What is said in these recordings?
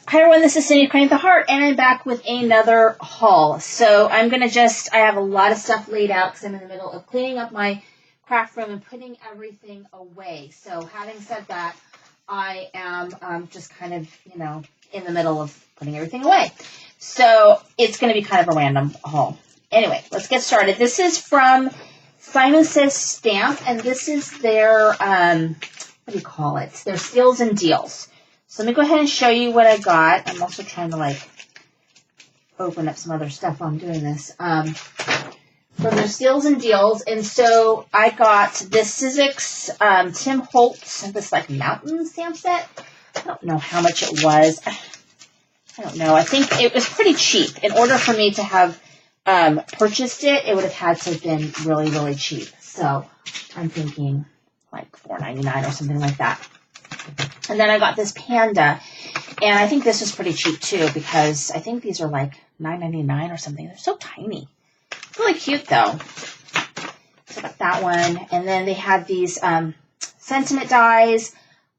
Hi everyone, this is Cindy Crank the Heart, and I'm back with another haul. So I'm going to I have a lot of stuff laid out because I'm in the middle of cleaning up my craft room and putting everything away. So having said that, I am just kind of, in the middle of putting everything away. So it's going to be kind of a random haul. Anyway, let's get started. This is from Simon Says Stamp, and this is their, what do you call it? Their Steals and Deals. So let me go ahead and show you what I got. I'm also trying to open up some other stuff while I'm doing this. From their Steals and Deals. And so I got this Sizzix Tim Holtz, this mountain stamp set. I don't know how much it was. I don't know. I think it was pretty cheap. In order for me to have purchased it, it would have had to have been really, really cheap. So I'm thinking $4.99 or something like that. And then I got this panda, and I think this was pretty cheap too because I think these are $9.99 or something. They're so tiny. Really cute though. So I got that one, and then they had these sentiment dies.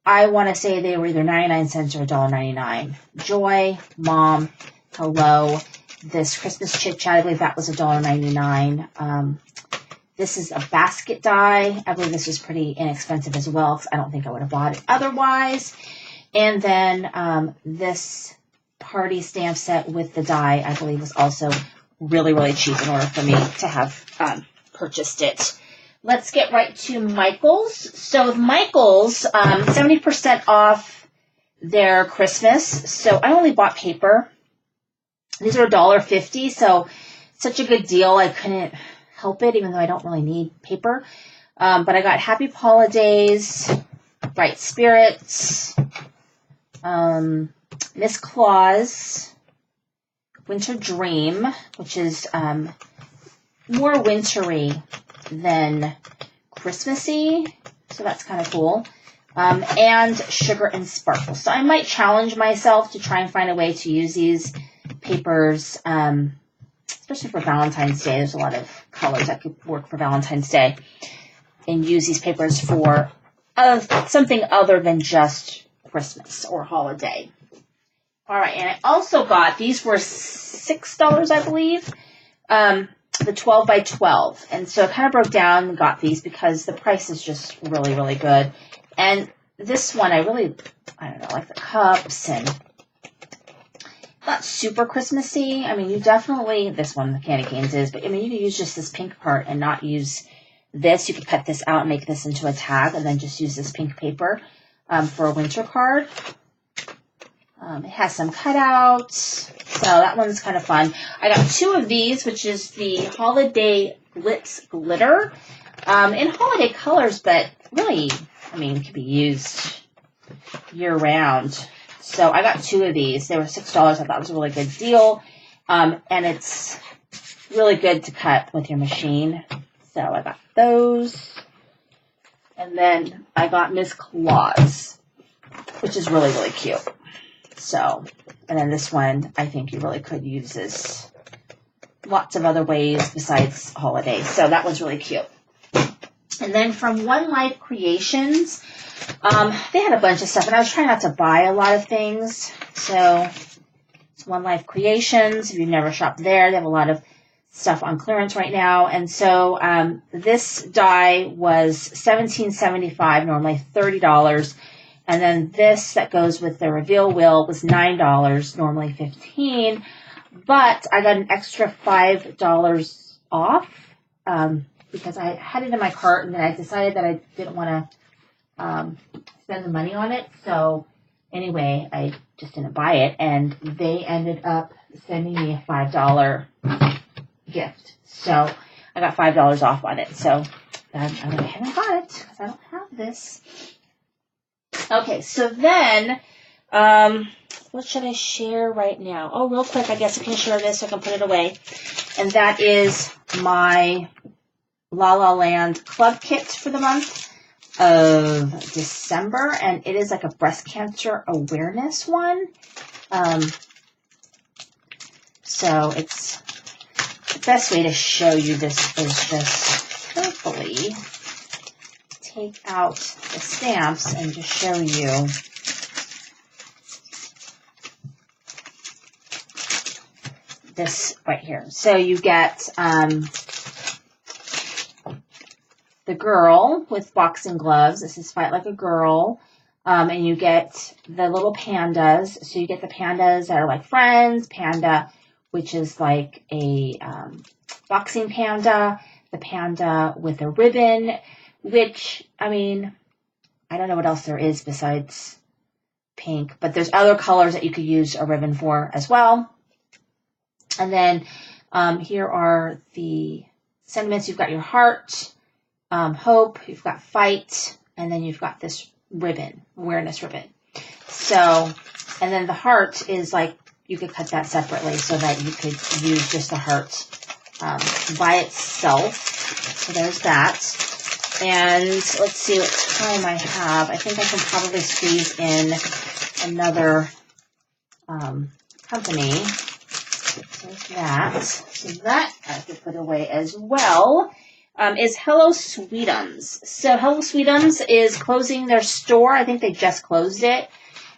I want to say they were either 99 cents or $1.99. Joy, Mom, Hello. This Christmas Chit Chat, I believe that was $1.99. This is a basket die. I believe this was pretty inexpensive as well because I don't think I would have bought it otherwise. And then this party stamp set with the die, I believe, was also really, really cheap in order for me to have purchased it. Let's get right to Michael's. So with Michael's, 70% off their Christmas. So I only bought paper. These are $1.50, so such a good deal. I couldn't help it, even though I don't really need paper. But I got Happy Holidays, Bright Spirits, Miss Claus, Winter Dream, which is more wintry than Christmassy, so that's kind of cool, and Sugar and Sparkle. So I might challenge myself to try and find a way to use these papers, especially for Valentine's Day. There's a lot of colors that could work for Valentine's Day, and use these papers for something other than just Christmas or holiday. All right, and I also got, these were $6, I believe, the 12 by 12. And so I kind of broke down and got these because the price is just really, really good. And this one, I don't know, like the cups and not super Christmassy. I mean, you definitely, this one, the candy canes is, but I mean, you could use just this pink part and not use this. You could cut this out and make this into a tag and then just use this pink paper for a winter card. It has some cutouts, so that one's kind of fun. I got two of these, which is the Holiday Glitz Glitter in holiday colors, but really, I mean, it could be used year-round. So I got two of these. They were $6. I thought it was a really good deal. And it's really good to cut with your machine. So I got those. And then I got Miss Claus, which is really, really cute. So, and then this one, I think you really could use this lots of other ways besides holidays. So that was really cute. And then from One Life Creations, they had a bunch of stuff, and I was trying not to buy a lot of things. So it's One Life Creations. If you've never shopped there, they have a lot of stuff on clearance right now. And so this die was $17.75, normally $30. And then this that goes with the reveal wheel was $9, normally $15. But I got an extra $5 off because I had it in my cart, and then I decided that I didn't want to spend the money on it. So anyway, I just didn't buy it, and they ended up sending me a $5 gift. So I got $5 off on it. So I went ahead and got it because I don't have this. Okay, so then, what should I share right now? Oh, real quick, I guess I can share this so I can put it away. And that is my La La Land Club Kit for the month of December. And it is like a breast cancer awareness one. So it's the best way to show you this is just carefully take out the stamps and just show you this right here. So you get the girl with boxing gloves. This is Fight Like a Girl. And you get the little pandas. So you get the pandas that are like friends. Panda, which is like a boxing panda. The panda with a ribbon, which, I mean, I don't know what else there is besides pink. But there's other colors that you could use a ribbon for as well. And then here are the sentiments. You've got your heart, hope, you've got fight, and then you've got this ribbon, awareness ribbon. So, and then the heart is like, you could cut that separately so that you could use just the heart by itself. So there's that. And let's see what time I have. I think I can probably squeeze in another company. There's that. So that I have to put away as well. Is Hello Sweetums. So Hello Sweetums is closing their store. I think they just closed it,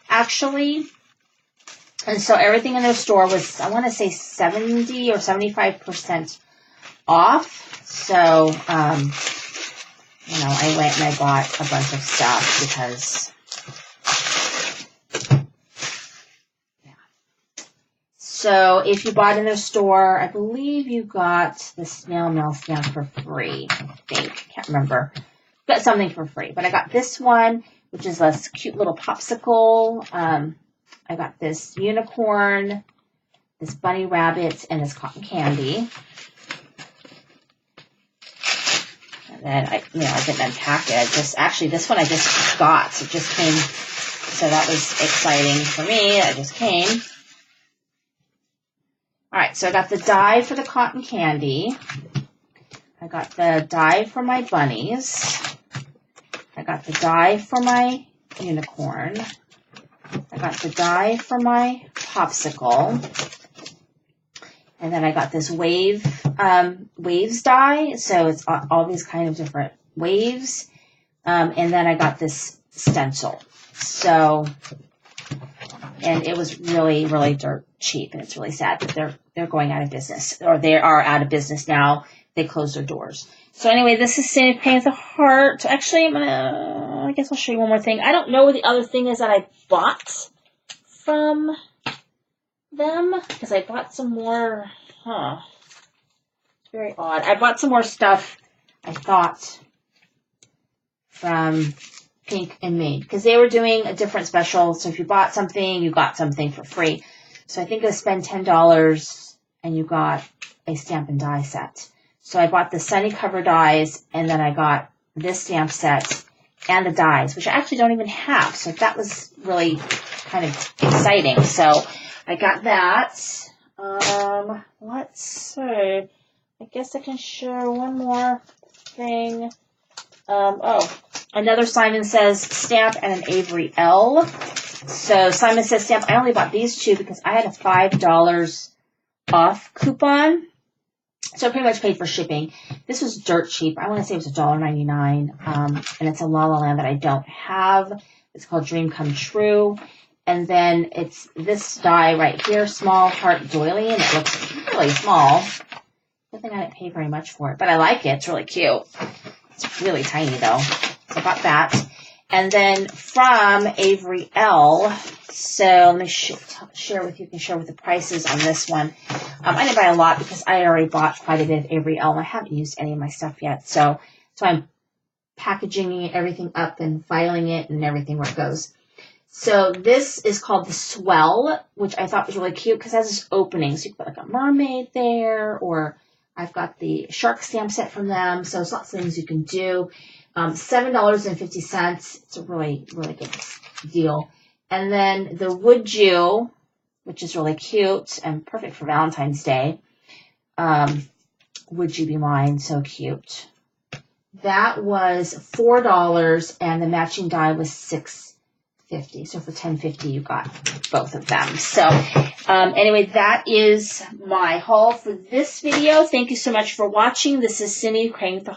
actually. And so everything in their store was, I want to say 70 or 75% off. So, you know, I went and I bought a bunch of stuff because, yeah. So if you bought in their store, I believe you got the snail mail stamp for free, I think. Can't remember. Got something for free. But I got this one, which is a cute little popsicle. I got this unicorn, this bunny rabbit, and this cotton candy. And then I didn't unpack it. Actually, this one I just got. It just came, so that was exciting for me. It just came. All right, so I got the die for the cotton candy. I got the die for my bunnies. I got the die for my unicorn. I got the die for my popsicle. And then I got this waves die. So it's all these kind of different waves. And then I got this stencil. So, and it was really, really dirt cheap. And it's really sad that they're going out of business, or they are out of business now. They closed their doors. So anyway, this is Sandy Paint the Heart. Actually, I guess I'll show you one more thing. I don't know what the other thing is that I bought from them, because I bought some more, it's very odd. I bought some more stuff, I thought, from Pink and Made, because they were doing a different special. So if you bought something, you got something for free. So I think I spent $10 and you got a stamp and die set. So I bought the Sunny Cover dies, and then I got this stamp set and the dies, which I actually don't even have. So that was really kind of exciting. So I got that. Let's see. I guess I can share one more thing. Another Simon Says stamp and an Avery L. So Simon Says stamp, I only bought these two because I had a $5 off coupon. So I pretty much paid for shipping. This was dirt cheap. I want to say it was $1.99. And it's a La La Land that I don't have. It's called Dream Come True. And then it's this die right here, Small Heart Doily. And it looks really small. Good thing I didn't pay very much for it. But I like it. It's really cute. It's really tiny though. So I got that. And then from Avery L. So let me share with you. You can share with the prices on this one. I didn't buy a lot because I already bought quite a bit of Avery L. And I haven't used any of my stuff yet. So I'm packaging everything up and filing it and everything where it goes. So this is called the Swell, which I thought was really cute because it has this opening. So you can put like a mermaid there, or I've got the shark stamp set from them. So it's lots of things you can do. $7.50. It's a really, really good deal. And then the Would You, which is really cute and perfect for Valentine's Day. Would You Be Mine? So cute. That was $4, and the matching die was $6.50. So for $10.50, you got both of them. So anyway, that is my haul for this video. Thank you so much for watching. This is Cindy Crane with the